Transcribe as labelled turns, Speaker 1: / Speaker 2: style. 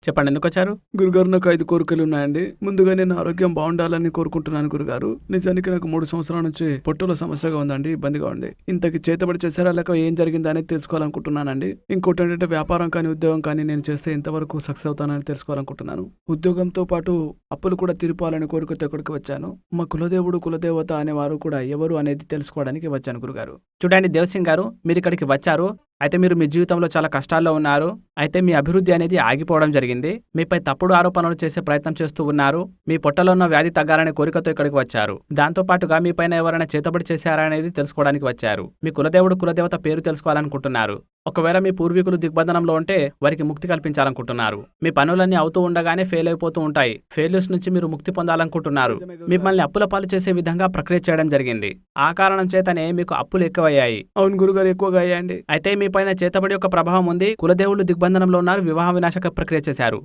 Speaker 1: చెప్పండి, ఎందుకొచ్చారు?
Speaker 2: గురుగారు, నాకు 5 కోరికలు ఉన్నాయండి. ముందుగా నేను ఆరోగ్యం బాగుండాలని కోరుకుంటున్నాను గురుగారు. నిజానికి నాకు 3 సంవత్సరాల నుంచి పొట్టలో సమస్యగా ఉందండి, ఇబ్బందిగా ఉంది. ఇంతకి చేతబడి చేశారా లేక ఏం జరిగిందా అనేది తెలుసుకోవాలనుకుంటున్నానండి. ఇంకోటి ఏంటంటే వ్యాపారం కానీ ఉద్యోగం కానీ నేను చేస్తే ఎంతవరకు సక్సెస్ అవుతానని తెలుసుకోవాలనుకుంటున్నాను. ఉద్యోగంతో పాటు అప్పులు కూడా తీరిపోవాలని కోరికతో ఇక్కడికి వచ్చాను. మా కులదేవుడు కులదేవత అనేవారు కూడా ఎవరు అనేది తెలుసుకోవడానికి వచ్చాను గురుగారు.
Speaker 1: చూడండి దేవసింగ్ గారు, మీరు ఇక్కడికి వచ్చారు. అయితే మీరు మీ జీవితంలో చాలా కష్టాల్లో ఉన్నారు. అయితే మీ అభివృద్ధి అనేది ఆగిపోవడం జరిగింది. మీపై తప్పుడు ఆరోపణలు చేసే ప్రయత్నం చేస్తూ ఉన్నారు. మీ పొట్టలో ఉన్న వ్యాధి తగ్గాలనే కోరికతో ఇక్కడికి వచ్చారు. దాంతో పాటుగా మీ పైన ఎవరైనా చేతబడి చేశారా అనేది తెలుసుకోవడానికి వచ్చారు. మీ కులదేవుడు కులదేవత పేరు తెలుసుకోవాలనుకుంటున్నారు. ఒకవేళ మీ పూర్వీకులు దిగ్బంధనంలో ఉంటే వారికి ముక్తి కల్పించాలనుకుంటున్నారు. మీ పనులన్నీ అవుతూ ఉండగానే ఫెయిల్ అయిపోతూ ఉంటాయి. ఫెయిల్యూర్స్ నుంచి మీరు ముక్తి పొందాలనుకుంటున్నారు. మిమ్మల్ని అప్పుల పాలు చేసే విధంగా ప్రక్రియ చేయడం జరిగింది. ఆ కారణం చేతనే మీకు అప్పులు ఎక్కువయ్యాయి.
Speaker 2: అవును గురుగారు, ఎక్కువగా అయ్యాయండి.
Speaker 1: అయితే మీ పైన చేతబడి యొక్క ప్రభావం ఉంది. కులదేవుళ్ళు దిగ్బంధనంలో ఉన్నారు. వివాహ వినాశక ప్రక్రియ చేశారు.